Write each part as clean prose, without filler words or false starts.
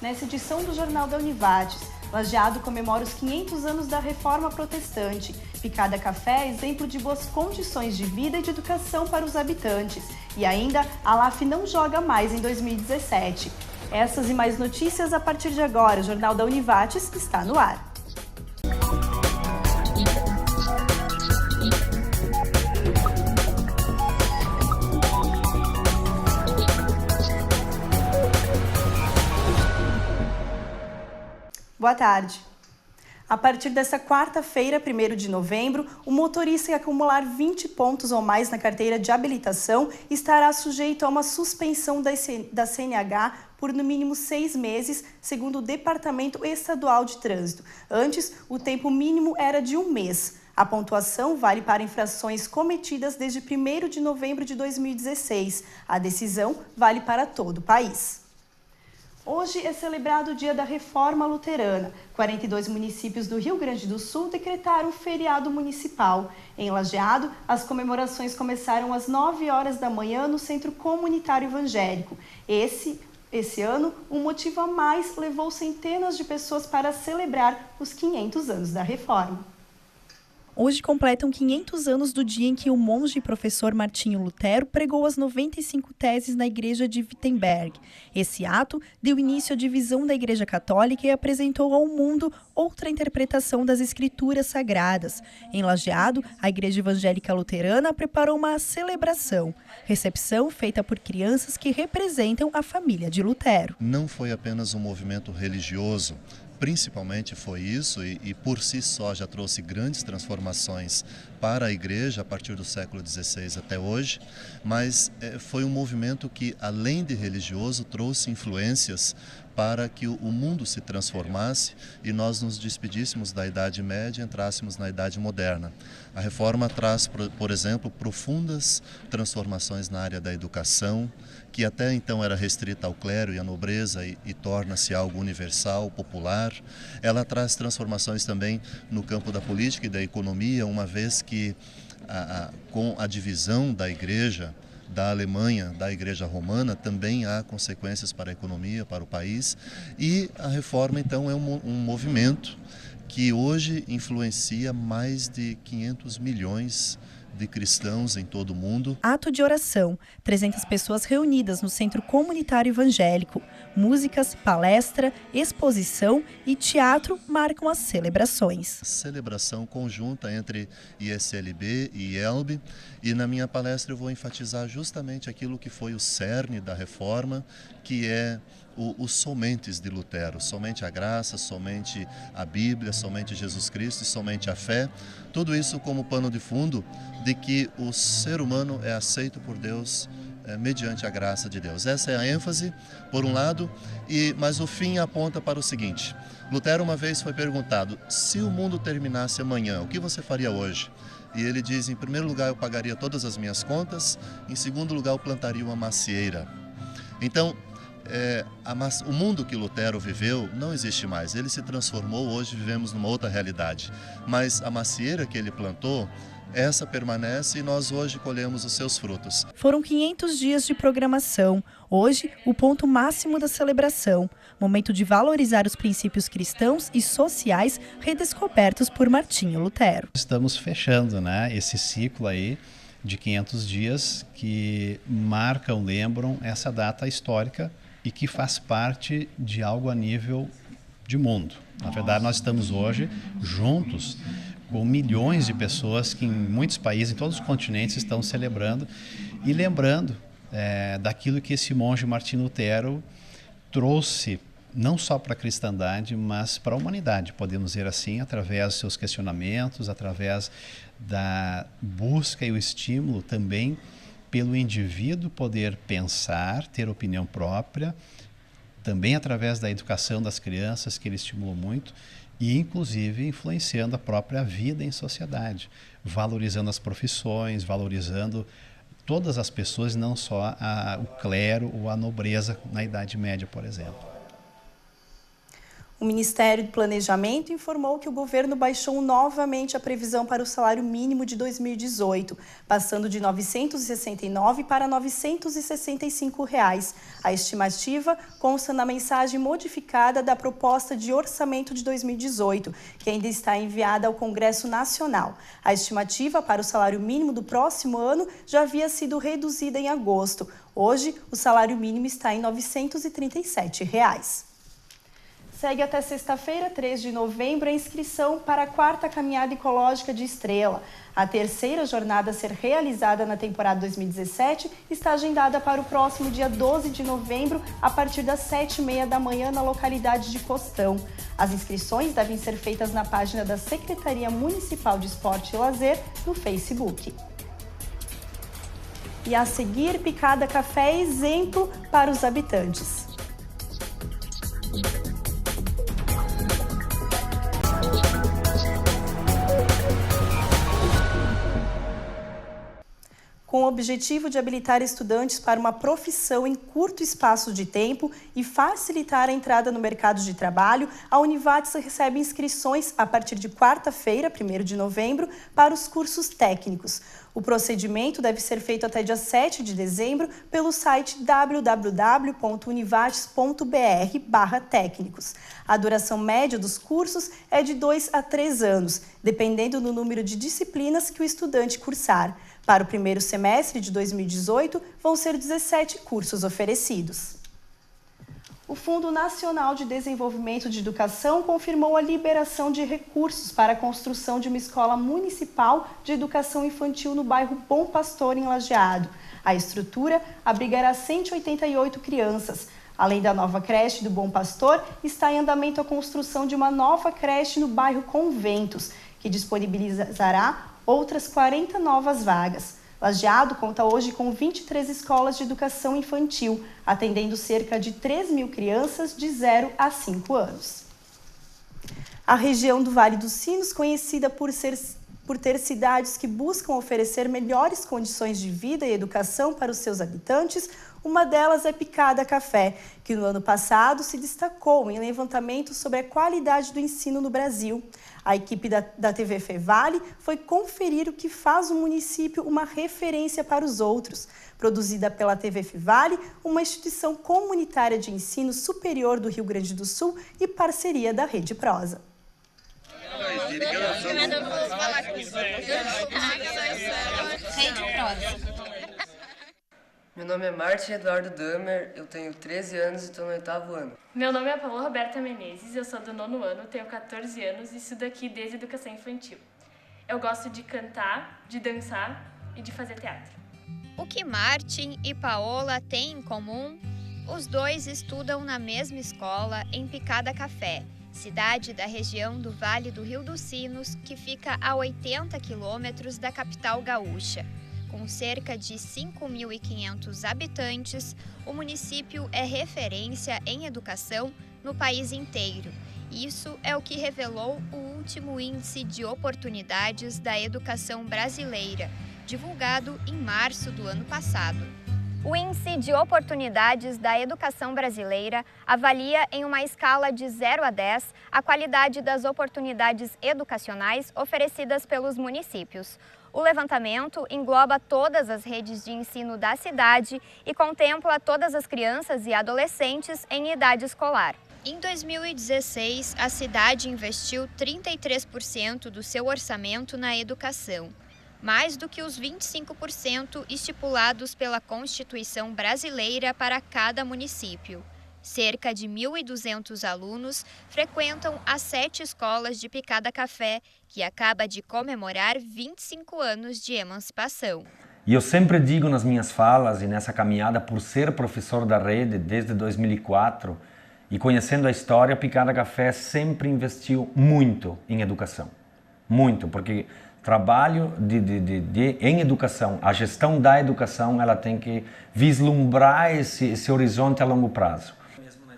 nessa edição do Jornal da Univates. Lajeado comemora os 500 anos da Reforma Protestante. Picada Café é exemplo de boas condições de vida e de educação para os habitantes. E ainda, a LAF não joga mais em 2017. Essas e mais notícias a partir de agora. O Jornal da Univates está no ar. Boa tarde. A partir desta quarta-feira, 1º de novembro, o motorista que acumular 20 pontos ou mais na carteira de habilitação estará sujeito a uma suspensão da CNH por no mínimo 6 meses, segundo o Departamento Estadual de Trânsito. Antes, o tempo mínimo era de 1 mês. A pontuação vale para infrações cometidas desde 1º de novembro de 2016. A decisão vale para todo o país. Hoje é celebrado o Dia da Reforma Luterana. 42 municípios do Rio Grande do Sul decretaram feriado municipal. Em Lajeado, as comemorações começaram às 9 horas da manhã no Centro Comunitário Evangélico. Esse ano, um motivo a mais levou centenas de pessoas para celebrar os 500 anos da Reforma. Hoje completam 500 anos do dia em que o monge e professor Martinho Lutero pregou as 95 teses na igreja de Wittenberg. Esse ato deu início à divisão da Igreja Católica e apresentou ao mundo outra interpretação das escrituras sagradas. Em Lajeado, a Igreja Evangélica Luterana preparou uma celebração. Recepção feita por crianças que representam a família de Lutero. Não foi apenas um movimento religioso. Principalmente foi isso e por si só já trouxe grandes transformações para a igreja a partir do século XVI até hoje, mas foi um movimento que, além de religioso, trouxe influências para que o mundo se transformasse e nós nos despedíssemos da Idade Média e entrássemos na Idade Moderna. A reforma traz, por exemplo, profundas transformações na área da educação, que até então era restrita ao clero e à nobreza e torna-se algo universal, popular. Ela traz transformações também no campo da política e da economia, uma vez que com a divisão da igreja, da Alemanha, da Igreja Romana, também há consequências para a economia, para o país. E a reforma, então, é um movimento que hoje influencia mais de 500 milhões de cristãos em todo o mundo. Ato de oração, 300 pessoas reunidas no Centro Comunitário Evangélico. Músicas, palestra, exposição e teatro marcam as celebrações. Celebração conjunta entre ISLB e IELB, e na minha palestra eu vou enfatizar justamente aquilo que foi o cerne da reforma, que é os somentes de Lutero, somente a graça, somente a Bíblia, somente Jesus Cristo e somente a fé. Tudo isso como pano de fundo de que o ser humano é aceito por Deus mediante a graça de Deus. Essa é a ênfase, por um lado, mas o fim aponta para o seguinte. Lutero uma vez foi perguntado, se o mundo terminasse amanhã, o que você faria hoje? E ele diz, em primeiro lugar eu pagaria todas as minhas contas, em segundo lugar eu plantaria uma macieira. Então, o mundo que Lutero viveu não existe mais, ele se transformou, hoje vivemos numa outra realidade. Mas a macieira que ele plantou, essa permanece e nós hoje colhemos os seus frutos. Foram 500 dias de programação. Hoje, o ponto máximo da celebração. Momento de valorizar os princípios cristãos e sociais redescobertos por Martinho Lutero. Estamos fechando, esse ciclo aí de 500 dias que marcam, lembram essa data histórica e que faz parte de algo a nível de mundo. Na verdade, nós estamos hoje juntos com milhões de pessoas que em muitos países, em todos os continentes, estão celebrando e lembrando daquilo que esse monge Martinho Lutero trouxe não só para a cristandade, mas para a humanidade, podemos dizer assim, através dos seus questionamentos, através da busca e o estímulo também pelo indivíduo poder pensar, ter opinião própria, também através da educação das crianças, que ele estimulou muito, e inclusive influenciando a própria vida em sociedade, valorizando as profissões, valorizando todas as pessoas, não só o clero ou a nobreza na Idade Média, por exemplo. O Ministério do Planejamento informou que o governo baixou novamente a previsão para o salário mínimo de 2018, passando de R$ 969 para R$ 965. A estimativa consta na mensagem modificada da proposta de orçamento de 2018, que ainda está enviada ao Congresso Nacional. A estimativa para o salário mínimo do próximo ano já havia sido reduzida em agosto. Hoje, o salário mínimo está em R$ 937. Segue até sexta-feira, 3 de novembro, a inscrição para a 4ª Caminhada Ecológica de Estrela. A terceira jornada a ser realizada na temporada 2017 está agendada para o próximo dia 12 de novembro, a partir das 7h30 da manhã, na localidade de Costão. As inscrições devem ser feitas na página da Secretaria Municipal de Esporte e Lazer no Facebook. E a seguir, Picada Café é exemplo para os habitantes. Com o objetivo de habilitar estudantes para uma profissão em curto espaço de tempo e facilitar a entrada no mercado de trabalho, a Univates recebe inscrições a partir de quarta-feira, 1º de novembro, para os cursos técnicos. O procedimento deve ser feito até dia 7 de dezembro pelo site www.univates.br/técnicos. A duração média dos cursos é de 2 a 3 anos, dependendo do número de disciplinas que o estudante cursar. Para o primeiro semestre de 2018, vão ser 17 cursos oferecidos. O Fundo Nacional de Desenvolvimento de Educação confirmou a liberação de recursos para a construção de uma escola municipal de educação infantil no bairro Bom Pastor, em Lajeado. A estrutura abrigará 188 crianças. Além da nova creche do Bom Pastor, está em andamento a construção de uma nova creche no bairro Conventos, que disponibilizará outras 40 novas vagas. Lajeado conta hoje com 23 escolas de educação infantil, atendendo cerca de 3.000 crianças de 0 a 5 anos. A região do Vale dos Sinos, conhecida por ter cidades que buscam oferecer melhores condições de vida e educação para os seus habitantes, uma delas é Picada Café, que no ano passado se destacou em levantamento sobre a qualidade do ensino no Brasil. A equipe da TV Fevale foi conferir o que faz o município uma referência para os outros. Produzida pela TV Fevale, uma instituição comunitária de ensino superior do Rio Grande do Sul e parceria da Rede Prosa. Meu nome é Martin Eduardo Damer, eu tenho 13 anos e estou no 8º ano. Meu nome é Paula Roberta Menezes, eu sou do 9º ano, tenho 14 anos e estudo aqui desde educação infantil. Eu gosto de cantar, de dançar e de fazer teatro. O que Martin e Paola têm em comum? Os dois estudam na mesma escola em Picada Café, cidade da região do Vale do Rio dos Sinos, que fica a 80 quilômetros da capital gaúcha. Com cerca de 5.500 habitantes, o município é referência em educação no país inteiro. Isso é o que revelou o último Índice de Oportunidades da Educação Brasileira, divulgado em março do ano passado. O Índice de Oportunidades da Educação Brasileira avalia em uma escala de 0 a 10 a qualidade das oportunidades educacionais oferecidas pelos municípios. O levantamento engloba todas as redes de ensino da cidade e contempla todas as crianças e adolescentes em idade escolar. Em 2016, a cidade investiu 33% do seu orçamento na educação, mais do que os 25% estipulados pela Constituição brasileira para cada município. Cerca de 1.200 alunos frequentam as 7 escolas de Picada Café, que acaba de comemorar 25 anos de emancipação. E eu sempre digo nas minhas falas e nessa caminhada, por ser professor da rede desde 2004 e conhecendo a história, Picada Café sempre investiu muito em educação. Muito, porque trabalho em educação, a gestão da educação, ela tem que vislumbrar esse horizonte a longo prazo.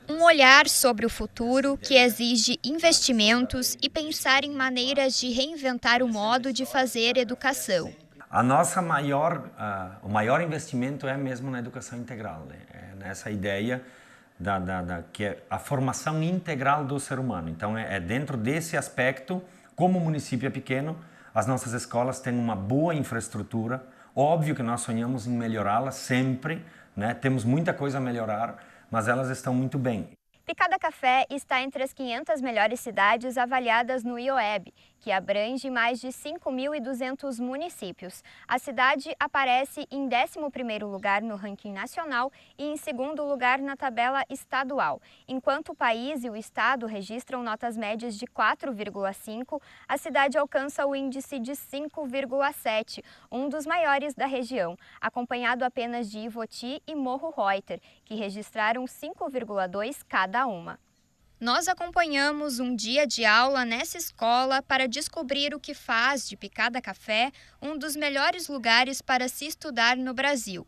Um olhar sobre o futuro que exige investimentos e pensar em maneiras de reinventar o modo de fazer educação. O maior investimento é mesmo na educação integral, né? É nessa ideia que é a formação integral do ser humano. Então, é dentro desse aspecto, como o município é pequeno, as nossas escolas têm uma boa infraestrutura. Óbvio que nós sonhamos em melhorá-las sempre, né? Temos muita coisa a melhorar, mas elas estão muito bem. Picada Café está entre as 500 melhores cidades avaliadas no IOEB, que abrange mais de 5.200 municípios. A cidade aparece em 11º lugar no ranking nacional e em 2º lugar na tabela estadual. Enquanto o país e o estado registram notas médias de 4,5, a cidade alcança o índice de 5,7, um dos maiores da região, acompanhado apenas de Ivoti e Morro Reuter, que registraram 5,2 cada uma. Nós acompanhamos um dia de aula nessa escola para descobrir o que faz de Picada Café um dos melhores lugares para se estudar no Brasil.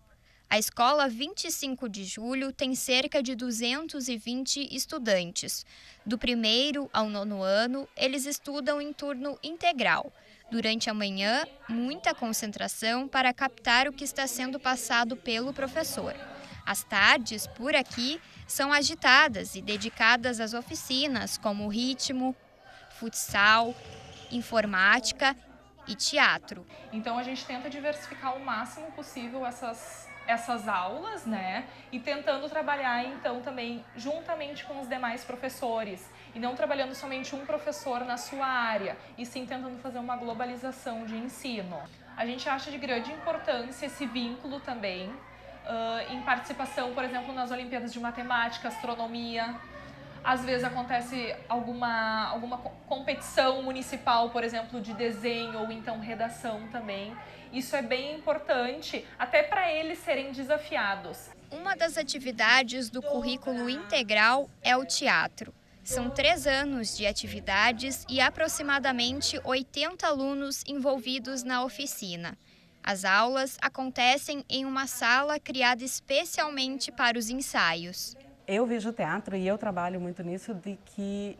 A escola 25 de Julho tem cerca de 220 estudantes. Do 1º ao 9º ano, eles estudam em turno integral. Durante a manhã, muita concentração para captar o que está sendo passado pelo professor. As tardes, por aqui, são agitadas e dedicadas às oficinas como ritmo, futsal, informática e teatro. Então a gente tenta diversificar o máximo possível essas aulas, né? E tentando trabalhar então também juntamente com os demais professores e não trabalhando somente um professor na sua área, e sim tentando fazer uma globalização de ensino. A gente acha de grande importância esse vínculo também em participação, por exemplo, nas Olimpíadas de Matemática, Astronomia. Às vezes acontece alguma competição municipal, por exemplo, de desenho ou então redação também. Isso é bem importante, até para eles serem desafiados. Uma das atividades do currículo integral é o teatro. São 3 anos de atividades e aproximadamente 80 alunos envolvidos na oficina. As aulas acontecem em uma sala criada especialmente para os ensaios. Eu vejo o teatro e eu trabalho muito nisso de que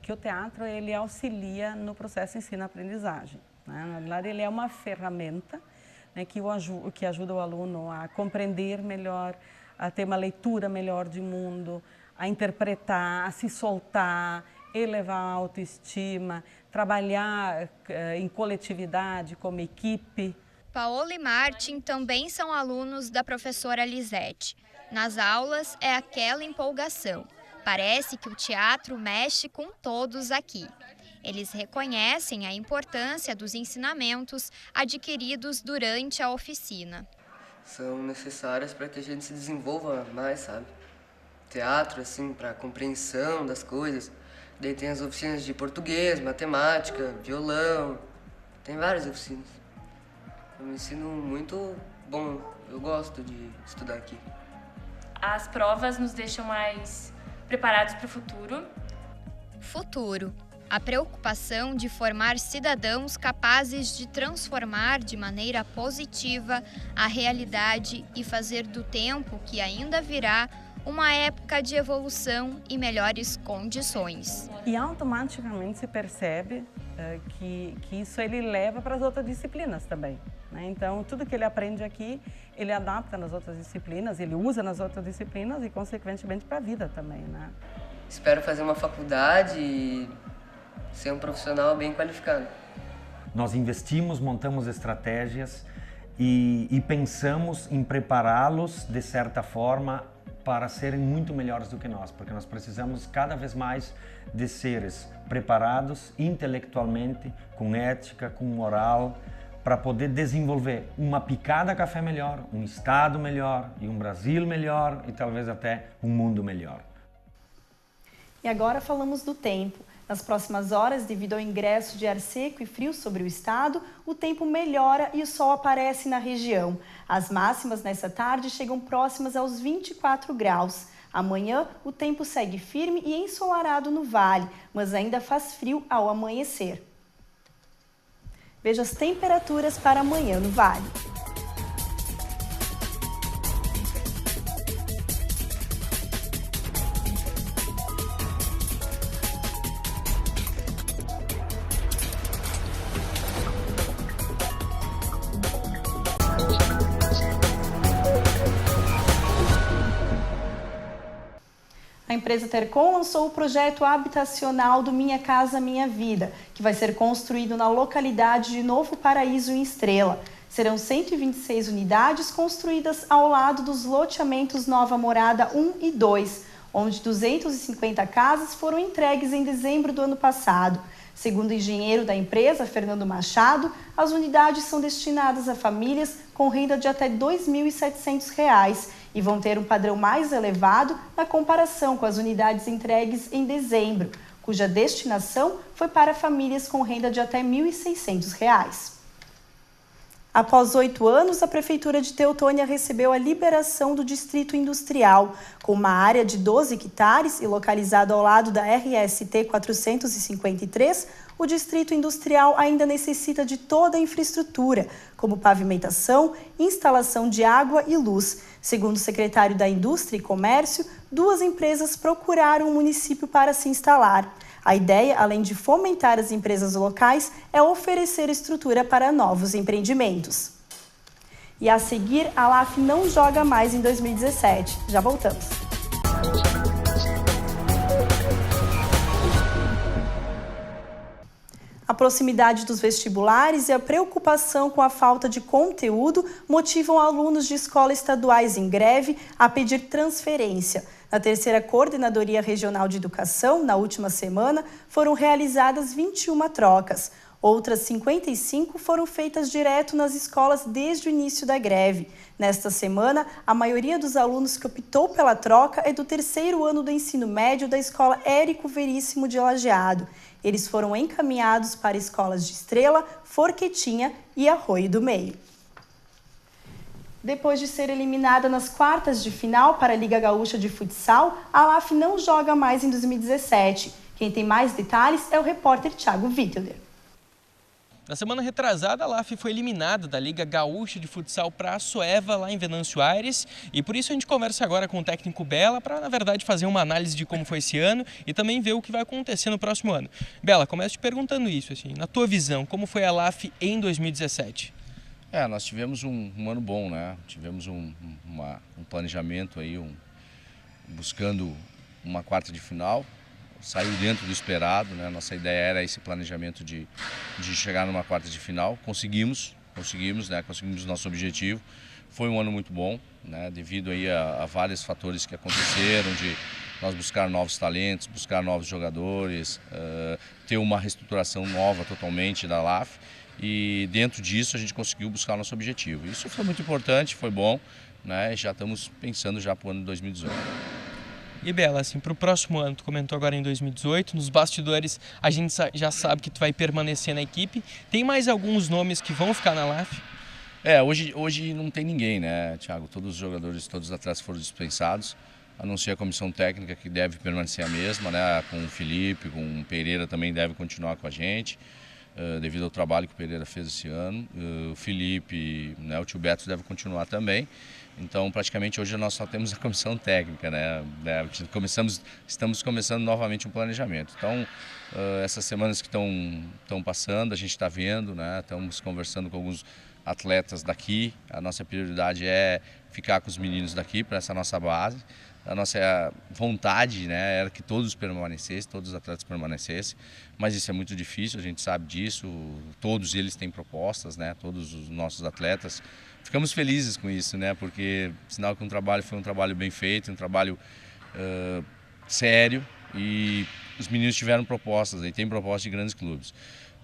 o teatro ele auxilia no processo ensino-aprendizagem, né? Na verdade, ele é uma ferramenta, né, que ajuda o aluno a compreender melhor, a ter uma leitura melhor de mundo, a interpretar, a se soltar, elevar a autoestima, trabalhar em coletividade, como equipe. Paola e Martin também são alunos da professora Lisete. Nas aulas é aquela empolgação. Parece que o teatro mexe com todos aqui. Eles reconhecem a importância dos ensinamentos adquiridos durante a oficina. São necessárias para que a gente se desenvolva mais, sabe? Teatro, assim, para compreensão das coisas. Daí tem as oficinas de português, matemática, violão. Tem várias oficinas. É um ensino muito bom. Eu gosto de estudar aqui. As provas nos deixam mais preparados para o futuro. Futuro. A preocupação de formar cidadãos capazes de transformar de maneira positiva a realidade e fazer do tempo que ainda virá uma época de evolução e melhores condições. E automaticamente se percebe que isso ele leva para as outras disciplinas também, né? Então, tudo que ele aprende aqui, ele adapta nas outras disciplinas, ele usa nas outras disciplinas e, consequentemente, para a vida também, né? Espero fazer uma faculdade e ser um profissional bem qualificado. Nós investimos, montamos estratégias e pensamos em prepará-los, de certa forma, para serem muito melhores do que nós, porque nós precisamos cada vez mais de seres preparados intelectualmente, com ética, com moral, para poder desenvolver uma Picada Café melhor, um Estado melhor e um Brasil melhor e talvez até um mundo melhor. E agora falamos do tempo. Nas próximas horas, devido ao ingresso de ar seco e frio sobre o estado, o tempo melhora e o sol aparece na região. As máximas nessa tarde chegam próximas aos 24 graus. Amanhã, o tempo segue firme e ensolarado no vale, mas ainda faz frio ao amanhecer. Veja as temperaturas para amanhã no vale. A empresa Tercom lançou o projeto habitacional do Minha Casa Minha Vida, que vai ser construído na localidade de Novo Paraíso, em Estrela. Serão 126 unidades construídas ao lado dos loteamentos Nova Morada 1 e 2, onde 250 casas foram entregues em dezembro do ano passado. Segundo o engenheiro da empresa, Fernando Machado, as unidades são destinadas a famílias com renda de até R$ 2.700 e vão ter um padrão mais elevado na comparação com as unidades entregues em dezembro, cuja destinação foi para famílias com renda de até R$ 1.600. Após 8 anos, a Prefeitura de Teutônia recebeu a liberação do Distrito Industrial, com uma área de 12 hectares e localizado ao lado da RST 453, o Distrito Industrial ainda necessita de toda a infraestrutura, como pavimentação, instalação de água e luz. Segundo o secretário da Indústria e Comércio, 2 empresas procuraram o município para se instalar. A ideia, além de fomentar as empresas locais, é oferecer estrutura para novos empreendimentos. E a seguir, a LAF não joga mais em 2017. Já voltamos. A proximidade dos vestibulares e a preocupação com a falta de conteúdo motivam alunos de escolas estaduais em greve a pedir transferência. Na terceira Coordenadoria Regional de Educação, na última semana, foram realizadas 21 trocas. Outras 55 foram feitas direto nas escolas desde o início da greve. Nesta semana, a maioria dos alunos que optou pela troca é do terceiro ano do ensino médio da Escola Érico Veríssimo de Lajeado. Eles foram encaminhados para escolas de Estrela, Forquetinha e Arroio do Meio. Depois de ser eliminada nas quartas de final para a Liga Gaúcha de Futsal, a LAF não joga mais em 2017. Quem tem mais detalhes é o repórter Thiago Wittelder. Na semana retrasada, a LAF foi eliminada da Liga Gaúcha de Futsal para a Soeva, lá em Venâncio Aires. E por isso a gente conversa agora com o técnico Bela para, na verdade, fazer uma análise de como foi esse ano e também ver o que vai acontecer no próximo ano. Bela, começo te perguntando isso, assim, na tua visão, como foi a LAF em 2017? Nós tivemos um ano bom, né? Tivemos um planejamento aí, buscando uma quarta de final. Saiu dentro do esperado, né? Nossa ideia era esse planejamento de chegar numa quarta de final. Conseguimos, né? Conseguimos nosso objetivo. Foi um ano muito bom, né? Devido aí a vários fatores que aconteceram, de nós buscar novos talentos, buscar novos jogadores, ter uma reestruturação nova totalmente da LAF. E dentro disso a gente conseguiu buscar o nosso objetivo. Isso foi muito importante, foi bom, né? Já estamos pensando já para o ano de 2018. E Bela, assim, para o próximo ano, tu comentou agora em 2018, nos bastidores a gente já sabe que tu vai permanecer na equipe. Tem mais alguns nomes que vão ficar na LAF? Hoje não tem ninguém, né, Thiago? Todos os jogadores, todos os atletas foram dispensados, a não ser a comissão técnica, que deve permanecer a mesma, né? Com o Felipe, com o Pereira também deve continuar com a gente. Devido ao trabalho que o Pereira fez esse ano. O Felipe, né, o tio Beto deve continuar também. Então, praticamente, hoje nós só temos a comissão técnica, né? Estamos começando novamente um planejamento. Então, essas semanas que estão passando, a gente está vendo, né? Estamos conversando com alguns atletas daqui. A nossa prioridade é ficar com os meninos daqui, para essa nossa base. A nossa vontade, né, era que todos permanecessem, todos os atletas permanecessem, mas isso é muito difícil, a gente sabe disso, todos eles têm propostas, né, todos os nossos atletas. Ficamos felizes com isso, né, porque sinal que foi um trabalho bem feito, um trabalho sério, e os meninos tiveram propostas, e tem propostas de grandes clubes.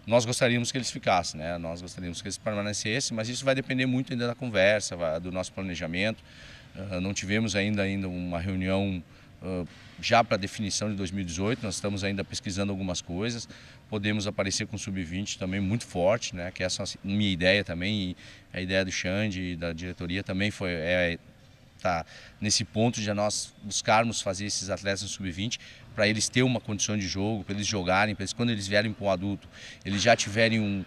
Nós gostaríamos que eles ficassem, né, nós gostaríamos que eles permanecessem, mas isso vai depender muito ainda da conversa, do nosso planejamento. Não tivemos ainda uma reunião já para definição de 2018, nós estamos ainda pesquisando algumas coisas. Podemos aparecer com o Sub-20 também muito forte, né? Que essa é a minha ideia também, e a ideia do Xande e da diretoria também tá nesse ponto de nós buscarmos fazer esses atletas no Sub-20 para eles terem uma condição de jogo, para eles jogarem, para eles, quando eles vierem para o adulto, eles já tiverem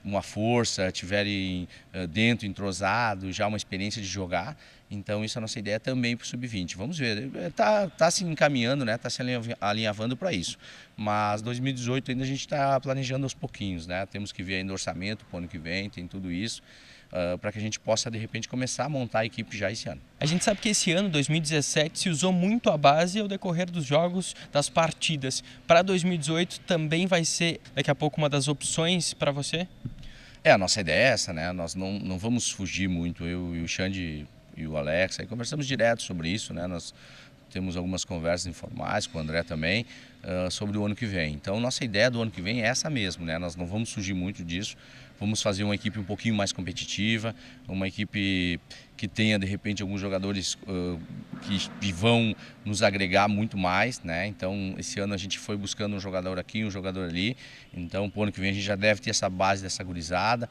uma força, tiverem dentro, entrosado, já uma experiência de jogar. Então isso é a nossa ideia também para o Sub-20. Vamos ver, está se encaminhando, né? Está se alinhavando para isso. Mas 2018 ainda a gente está planejando aos pouquinhos, né? Temos que ver ainda o orçamento para o ano que vem, tem tudo isso. para que a gente possa, de repente, começar a montar a equipe já esse ano. A gente sabe que esse ano, 2017, se usou muito a base ao decorrer dos jogos, das partidas. Para 2018 também vai ser, daqui a pouco, uma das opções para você? A nossa ideia é essa, né? Nós não vamos fugir muito, eu e o Xande e o Alex, aí conversamos direto sobre isso, né? Nós temos algumas conversas informais com o André também sobre o ano que vem. Então, nossa ideia do ano que vem é essa mesmo, né? Nós não vamos fugir muito disso, vamos fazer uma equipe um pouquinho mais competitiva, uma equipe que tenha, de repente, alguns jogadores que vão nos agregar muito mais, né? Então, esse ano a gente foi buscando um jogador aqui, um jogador ali, então, para o ano que vem a gente já deve ter essa base dessa gurizada,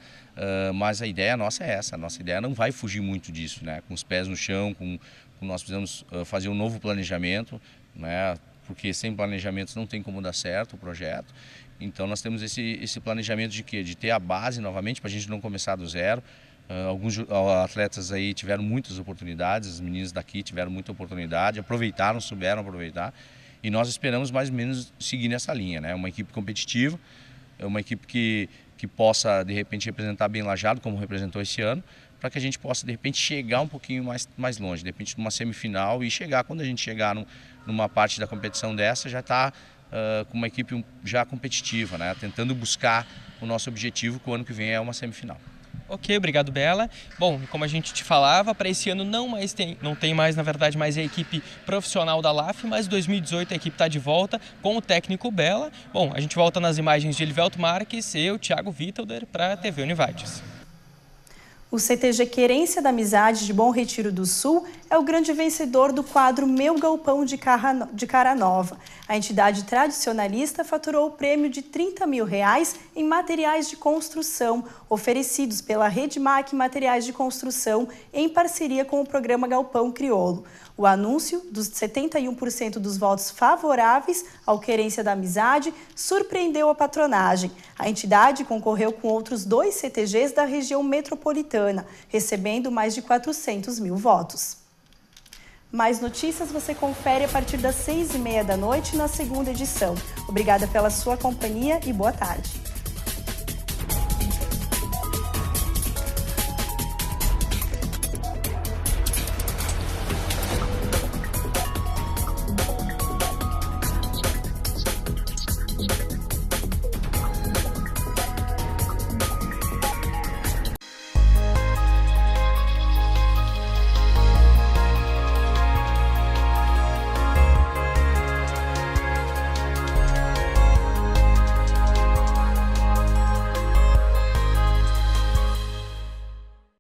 mas a ideia nossa é essa, a nossa ideia não vai fugir muito disso, né? Com os pés no chão, nós precisamos fazer um novo planejamento, né? Porque sem planejamento não tem como dar certo o projeto. Então nós temos esse planejamento de quê? De ter a base novamente para a gente não começar do zero. Alguns atletas aí tiveram muitas oportunidades, os meninos daqui tiveram muita oportunidade, aproveitaram, souberam aproveitar. E nós esperamos mais ou menos seguir nessa linha, né? Uma equipe competitiva, uma equipe que possa de repente representar bem Lajeado, como representou esse ano, para que a gente possa de repente chegar um pouquinho mais longe, de repente numa semifinal e chegar, quando a gente chegar numa parte da competição dessa, já está com uma equipe já competitiva, né? Tentando buscar o nosso objetivo, que o ano que vem é uma semifinal. Ok, obrigado, Bela. Bom, como a gente te falava, para esse ano não tem mais, na verdade, mais a equipe profissional da LAF, mas 2018 a equipe está de volta com o técnico Bela. Bom, a gente volta nas imagens de Elivelto Marques, eu, Thiago Wittelder, para a TV Univates. O CTG Querência da Amizade de Bom Retiro do Sul é o grande vencedor do quadro Meu Galpão de Cara Nova. A entidade tradicionalista faturou o prêmio de R$30 mil em materiais de construção, oferecidos pela Redmac Materiais de Construção em parceria com o programa Galpão Crioulo. O anúncio dos 71% dos votos favoráveis ao Querência da Amizade surpreendeu a patronagem. A entidade concorreu com outros 2 CTGs da região metropolitana, recebendo mais de 400 mil votos. Mais notícias você confere a partir das 6h30 da noite na segunda edição. Obrigada pela sua companhia e boa tarde.